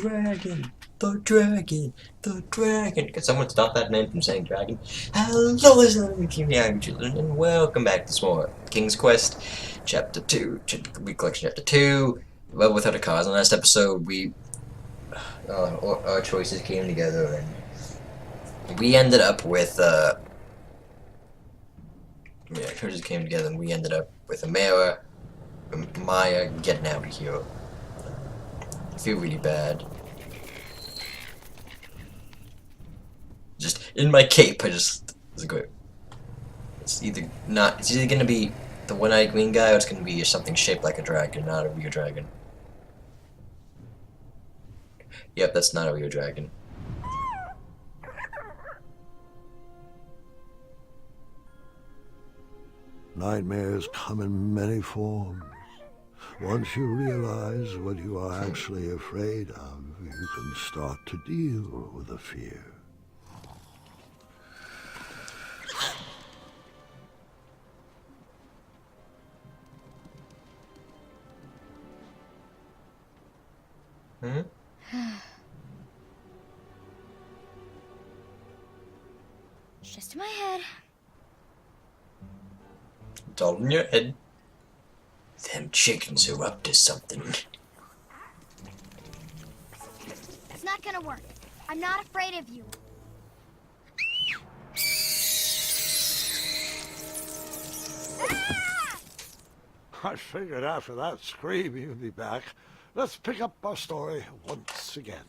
dragon, the dragon, the dragon. Can someone stop that man from saying dragon? Hello, children, and welcome back to some more King's Quest, Chapter 2, Collection Chapter 2, Love Without a Cause. In the last episode, our choices came together, and we ended up with, choices came together, and we ended up with Maya getting out of here. I feel really bad. Just in my cape, it's either gonna be the one-eyed green guy, or it's gonna be something shaped like a dragon, not a real dragon. Yep, that's not a real dragon. Nightmares come in many forms. Once you realize what you are actually afraid of, you can start to deal with the fear. It's just in my head. It's all in your head. Them chickens are up to something. It's not gonna work. I'm not afraid of you. I figured after that scream you'd be back. Let's pick up our story once again.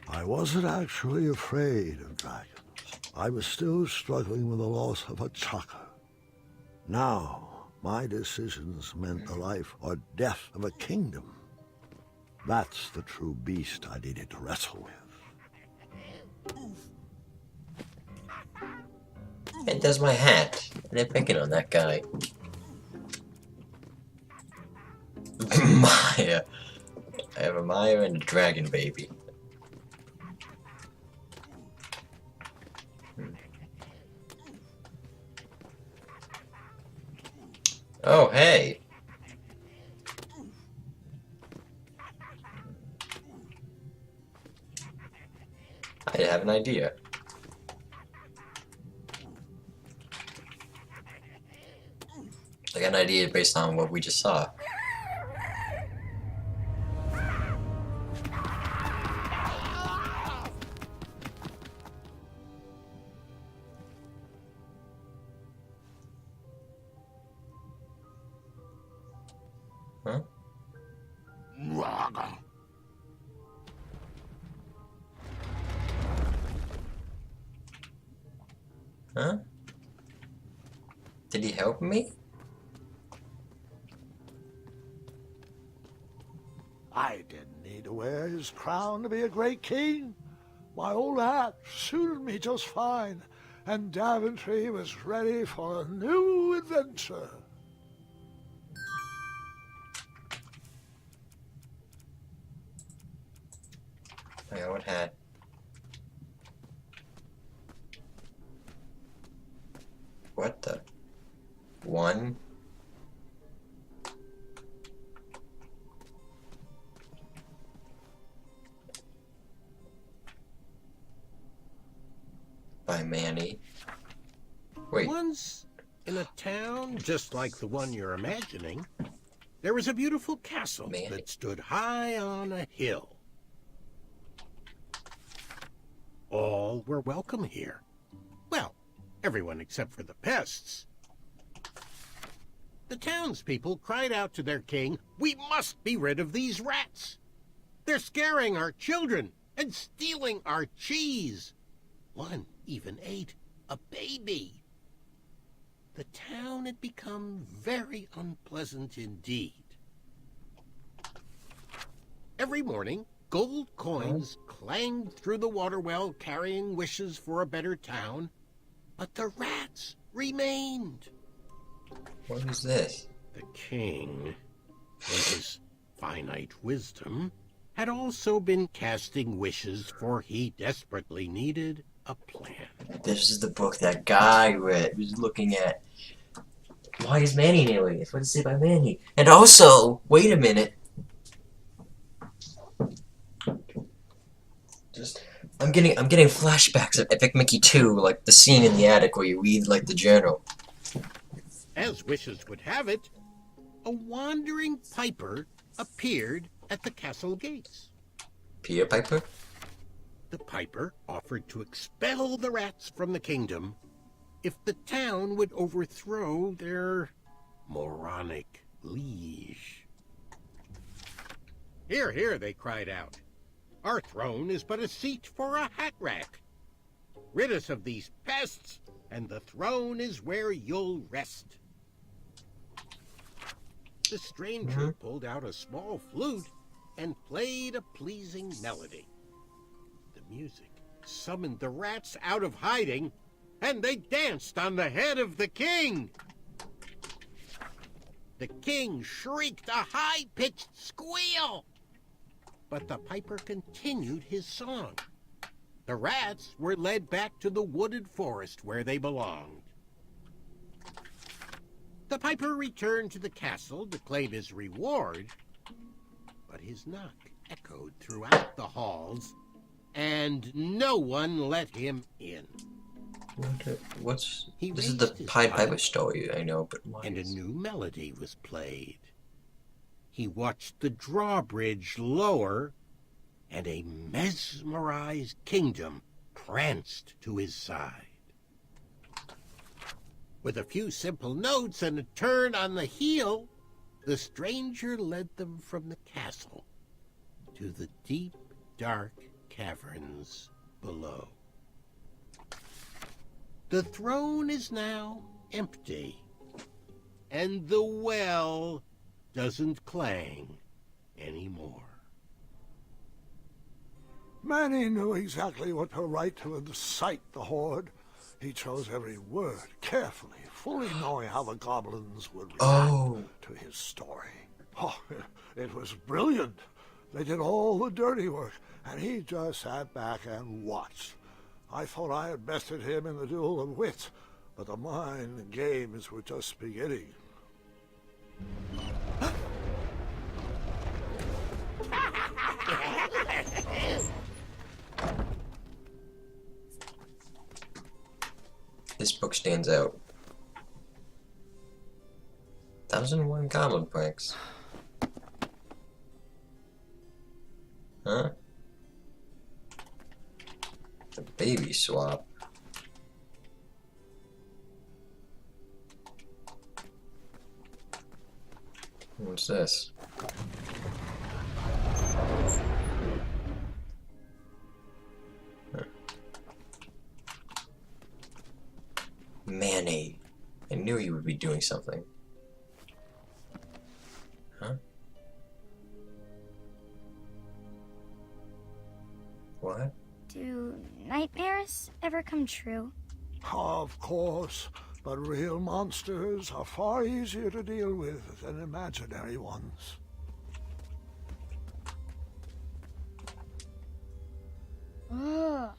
I wasn't actually afraid of dragons. I was still struggling with the loss of a chakra. Now, my decisions meant the life or death of a kingdom. That's the true beast I needed to wrestle with. And there's my hat. And they're picking on that guy. Maya. I have a Maya and a dragon baby. Oh, hey. I have an idea. I got an idea based on what we just saw. Huh? Huh? Did he help me? I didn't need to wear his crown to be a great king. My old hat suited me just fine, and Daventry was ready for a new adventure. My old hat. What the? One? By Manny. Wait. Once, in a town just like the one you're imagining, there was a beautiful castle Manny. that stood high on a hill. All were welcome here. Well, everyone except for the pests. The townspeople cried out to their king, "We must be rid of these rats! They're scaring our children and stealing our cheese. One even ate a baby." The town had become very unpleasant indeed. Every morning, gold coins clanged through the water well carrying wishes for a better town, but the rats remained. What is this? The king, in his finite wisdom, had also been casting wishes, for he desperately needed a plan. This is the book that guy read. He was looking at. Why is Manny narrating this? What does it say by Manny? And also, wait a minute. Just I'm getting flashbacks of Epic Mickey 2, like the scene in the attic where you read like the journal. As wishes would have it, a wandering piper appeared at the castle gates. Peter Piper? The piper offered to expel the rats from the kingdom if the town would overthrow their moronic liege. "Hear, hear," they cried out. "Our throne is but a seat for a hat rack. Rid us of these pests, and the throne is where you'll rest." The stranger pulled out a small flute and played a pleasing melody. The music summoned the rats out of hiding, and they danced on the head of the king. The king shrieked a high-pitched squeal, but the piper continued his song. The rats were led back to the wooded forest where they belonged. The piper returned to the castle to claim his reward, but his knock echoed throughout the halls, and no one let him in. What's He this? Is the raised his Pied Piper eyes, story, I know, but why and a is... new melody was played. He watched the drawbridge lower, and a mesmerized kingdom pranced to his side. With a few simple notes and a turn on the heel, the stranger led them from the castle to the deep, dark caverns below. The throne is now empty, and the well doesn't clang anymore. Manny knew exactly what to write to incite the horde. He chose every word carefully, fully knowing how the goblins would react to his story. Oh, it was brilliant. They did all the dirty work, and he just sat back and watched. I thought I had bested him in the duel of wits, but the mind games were just beginning. This book stands out. 1001 Goblin Pranks. Huh? The baby swap. What's this? Manny. I knew you would be doing something. Huh? What? Do nightmares ever come true? Of course, but real monsters are far easier to deal with than imaginary ones. Ugh.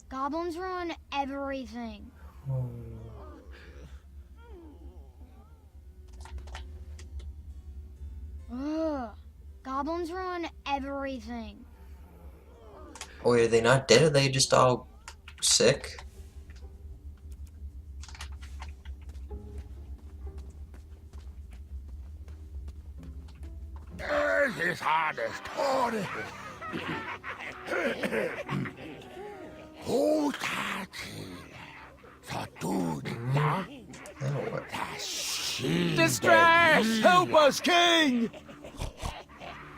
Goblins ruin everything. Ugh. Goblins ruin everything. Oh, are they not dead? Are they just all sick? This hardest order. Distress! Help us, King!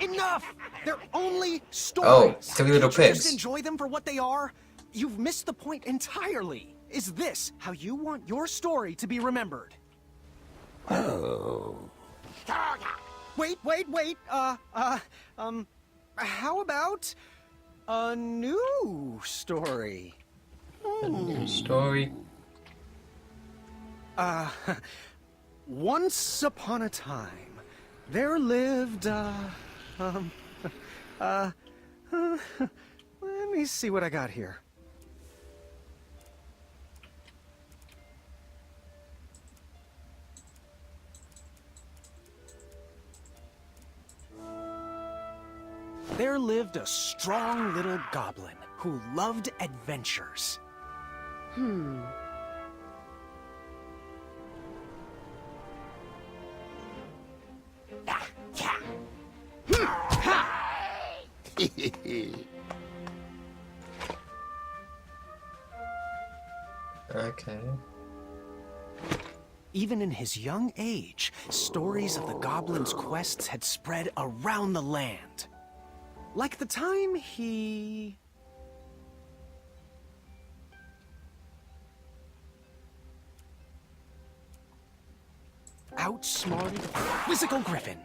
Enough! They're only stories. Oh, 3 little Can't you just pigs. enjoy them for what they are? You've missed the point entirely. Is this how you want your story to be remembered? Oh. Wait. How about a new story? A new story. Once upon a time, there lived, let me see what I got here. There lived a strong little goblin who loved adventures. Okay. Even in his young age, stories of the goblin's quests had spread around the land. Like the time he... outsmarted a quizzical griffin.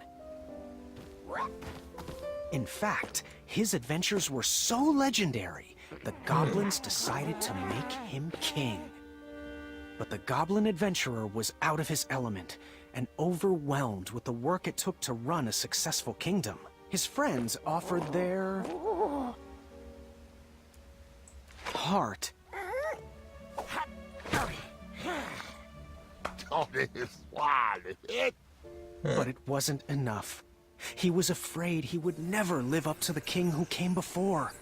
In fact, his adventures were so legendary, the goblins decided to make him king. But the goblin adventurer was out of his element and overwhelmed with the work it took to run a successful kingdom. His friends offered their... heart. But it wasn't enough. He was afraid he would never live up to the king who came before.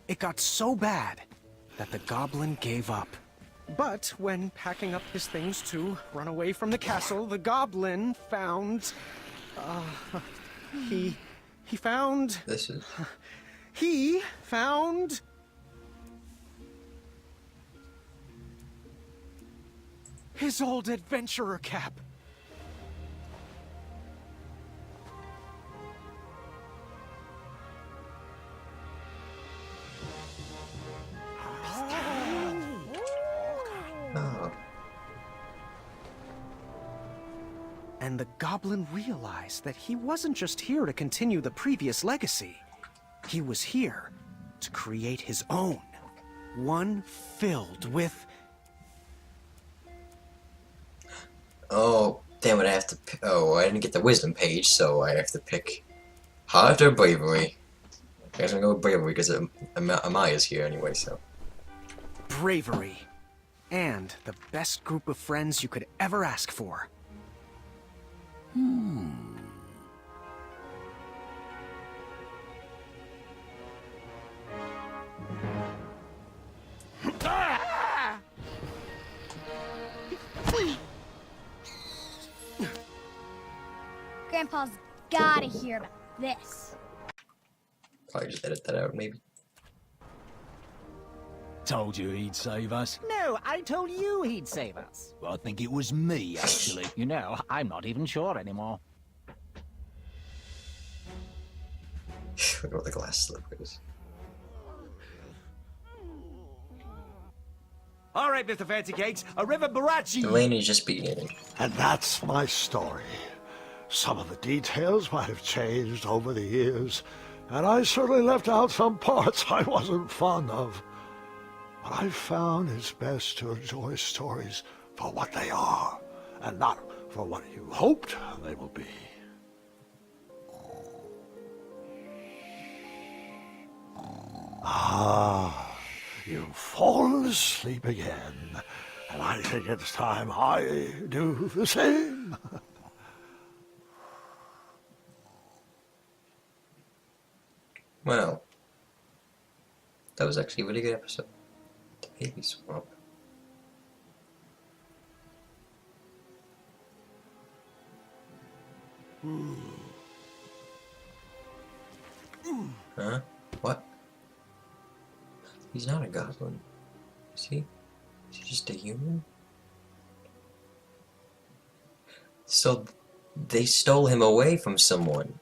It got so bad that the goblin gave up. But when packing up his things to run away from the castle, the goblin found... He found... This is... He found... his old adventurer cap. Oh. And the goblin realized that he wasn't just here to continue the previous legacy. He was here to create his own. One filled with... Oh, damn it, I have to pick... Oh, I didn't get the wisdom page, so I have to pick heart or bravery. I guess I'm gonna go with bravery because Amaya's here anyway, so... bravery. And the best group of friends you could ever ask for. Grandpa's gotta hear about this. Probably just edit that out, maybe. Told you he'd save us. No, I told you he'd save us. Well, I think it was me, actually. You know, I'm not even sure anymore. Look at what the glass slippers. All right, Mr. Fancy Cakes, a river barachi. Delaney's just beginning. And that's my story. Some of the details might have changed over the years, and I certainly left out some parts I wasn't fond of. But I found it's best to enjoy stories for what they are, and not for what you hoped they will be. Ah, you've fallen asleep again, and I think it's time I do the same. Well, that was actually a really good episode. The baby swamp. Huh? What? He's not a goblin. Is he? Is he just a human? So, they stole him away from someone.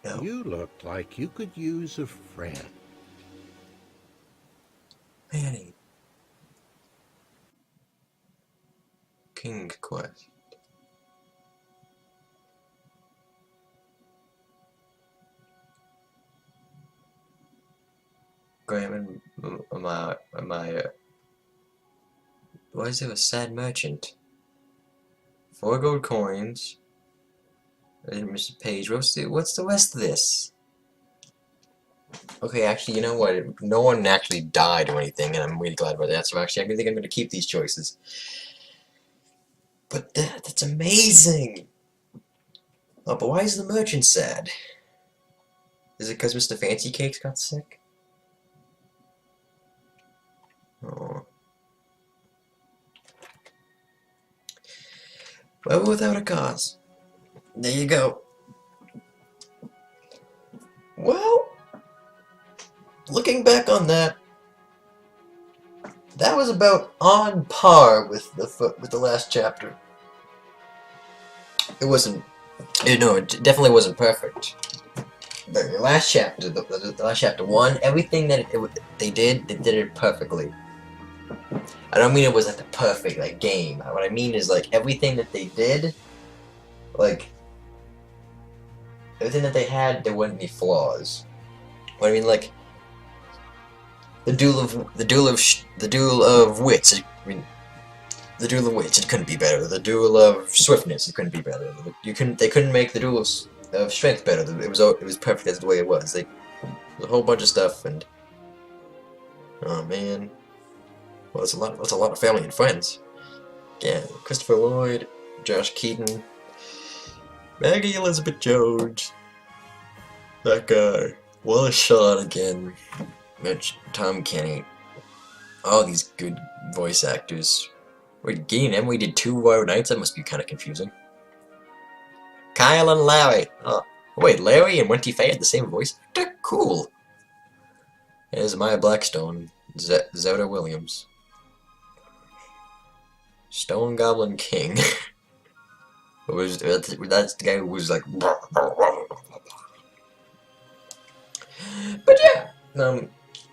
No. You look like you could use a friend. Manny. King's Quest. Graham and Amaya. Why is there a sad merchant? 4 gold coins. I didn't miss a page. What's the rest of this? Okay, actually, you know what? No one actually died or anything, and I'm really glad about that. So actually, I think I'm going to keep these choices. But that's amazing! Oh, but why is the merchant sad? Is it because Mr. Fancy Cakes got sick? Rebel without a cause. There you go. Well, looking back on that, that was about on par with the last chapter. It wasn't, no, it definitely wasn't perfect. The last chapter, the last chapter one, everything that they did it perfectly. I don't mean it was like the perfect like game. What I mean is like everything that they did, like everything that they had, there wouldn't be flaws. What I mean, like the duel of wits. I mean, the duel of wits, it couldn't be better. The duel of swiftness, it couldn't be better. They couldn't make the duel of strength better. It was perfect as the way it was. Like a whole bunch of stuff, and oh man, well, that's a lot of family and friends. Yeah, Christopher Lloyd, Josh Keaton, Maggie Elizabeth Jones, that guy, Wallace Shawn again, Mitch, Tom Kenny, all these good voice actors. Wait, Gideon Emily did 2 Royal Knights? That must be kind of confusing. Kyle and Larry. Oh, wait, Larry and Wenty Faye had the same voice actor? Cool. There's Maya Blackstone, Zelda Williams. Stone Goblin King. That's the guy who was like... But yeah,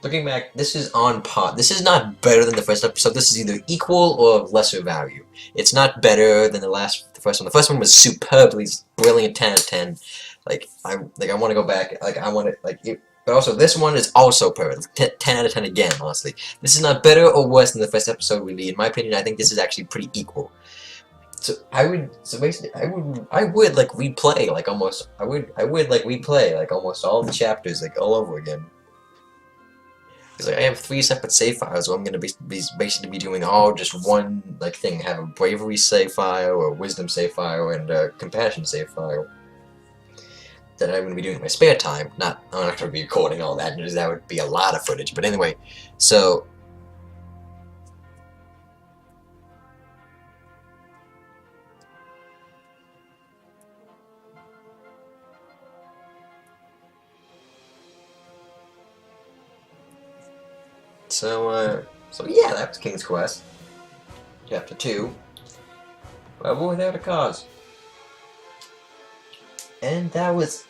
looking back, this is on par. This is not better than the first episode. This is either equal or of lesser value. It's not better than the first one. The first one was superbly brilliant, 10 out of 10. I want to go back. But also this one is also perfect. 10 out of 10 again. Honestly, this is not better or worse than the first episode would be. In my opinion, I think this is actually pretty equal. So basically, I would like replay like almost all the chapters like all over again. Because I have 3 separate save files where I'm gonna basically be doing all just one like thing. I have a bravery save file, a wisdom save file, and a compassion save file that I'm gonna be doing in my spare time. I'm not gonna be recording all that, because that would be a lot of footage. But anyway, so. So yeah, that was King's Quest, Chapter 2, Rebel Without a Cause. And that was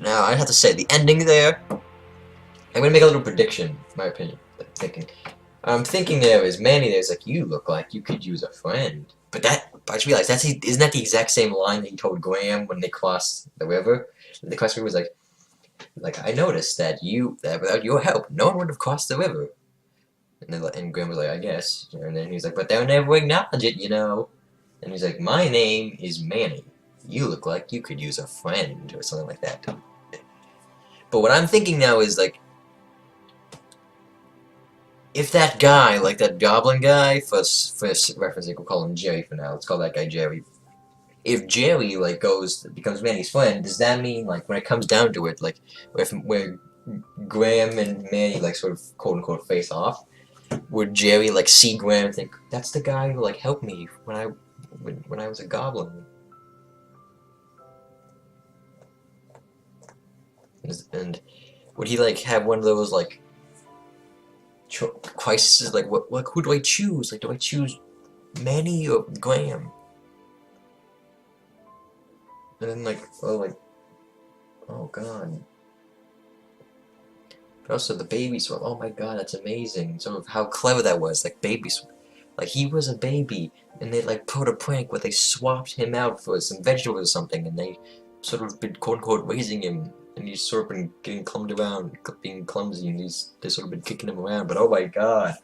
now I have to say, the ending there, I'm gonna make a little prediction, in my opinion, I'm thinking there's like, you look like you could use a friend. But I just realized, isn't that the exact same line that he told Graham when they crossed the river? And the question was like, I noticed that without your help, no one would have crossed the river. And Graham was like, I guess. And then he's like, but they'll never acknowledge it, you know. And he's like, my name is Manny. You look like you could use a friend, or something like that. But what I'm thinking now is, like, if that guy, like that goblin guy, for referencing, we'll call him Jerry for now. Let's call that guy Jerry. If Jerry, like, becomes Manny's friend, does that mean, like, when it comes down to it, like, where Graham and Manny, like, sort of, quote-unquote, face off, would Jerry, like, see Graham and think, that's the guy who, like, helped me when I was a goblin? And would he, like, have one of those, like, crises, like, who do I choose? Like, do I choose Manny or Graham? And then, like, oh god. But also the baby swap, oh my god, that's amazing. Sort of how clever that was, like, baby swap. Like, he was a baby, and they, like, pulled a prank where they swapped him out for some vegetables or something, and they sort of been, quote-unquote, raising him, and he's sort of been getting clumped around, being clumsy, and they sort of been kicking him around, but oh my god.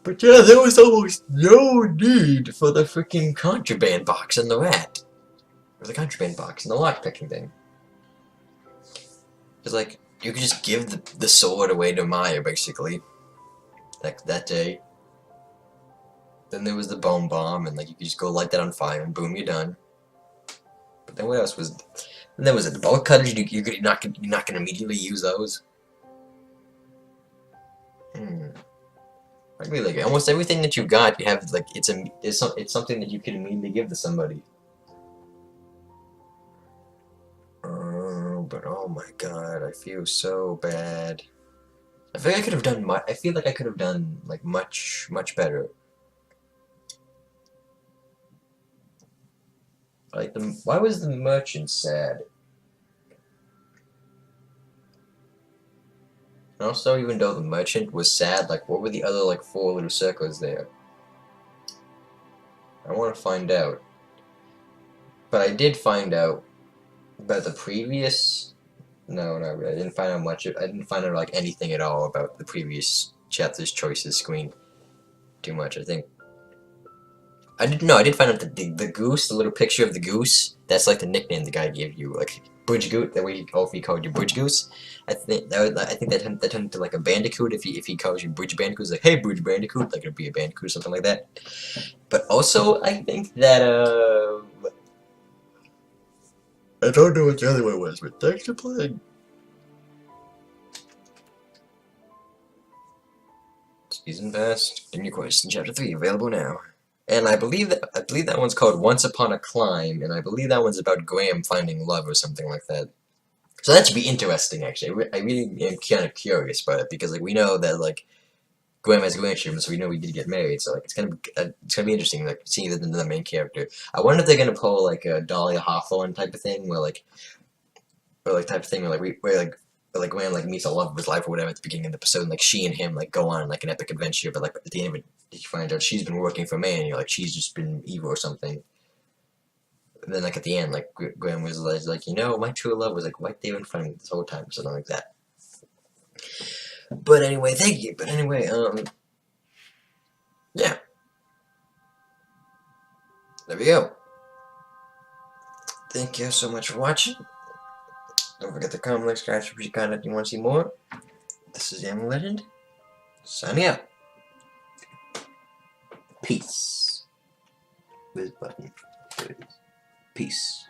But yeah, there was almost no need for the freaking contraband box and the rat. Or the contraband box and the lockpicking thing. Because, like, you could just give the sword away to Maya, basically. Like, that day. Then there was the bone bomb, and, like, you could just go light that on fire, and boom, you're done. But then what else was... And then was it the bullet cutters? You're not gonna immediately use those? Really, like almost everything that you got, you have like it's something that you can immediately give to somebody. But oh my god, I feel so bad. I feel like I could have done much. I feel like I could have done like much better. Like why was the merchant sad? And also, even though the merchant was sad, like what were the other like 4 little circles there? I want to find out. But I did find out about the previous. No, not really. I didn't find out much. I didn't find out like anything at all about the previous chapter's choices screen. Too much, I think. I didn't know. I did find out that the goose, the little picture of the goose, that's like the nickname the guy gave you, like Bridge Goose. That way, if he called you Bridge Goose, I think that turned into like a Bandicoot. If he calls you Bridge Bandicoot, it's like, hey, Bridge Bandicoot, like it'd be a Bandicoot or something like that. But also, I think that I don't know what the other one was, but thanks for playing. Season Pass, New Quest, Chapter 3, available now. And I believe that one's called Once Upon a Climb, and I believe that one's about Graham finding love or something like that. So that should be interesting, actually. I really am kind of curious about it because, like, we know that like Graham has grandchildren, so we know we did get married. So like, it's gonna be interesting, like seeing the main character. I wonder if they're gonna pull like a Dahlia Hawthorne type of thing, where like where Graham like meets the love of his life or whatever at the beginning of the episode, and like she and him like go on like an epic adventure, but like at the end of it, you find out she's been working for man, and you're like she's just been evil or something. And then like at the end, like Graham was like, you know, my true love was like right there in front of me this whole time, something like that. But anyway, thank you. But anyway, yeah, there we go. Thank you so much for watching. Don't forget to comment, like, subscribe if you content you want to see more. This is Am Legend, signing out. Peace. This button. There it is. Peace.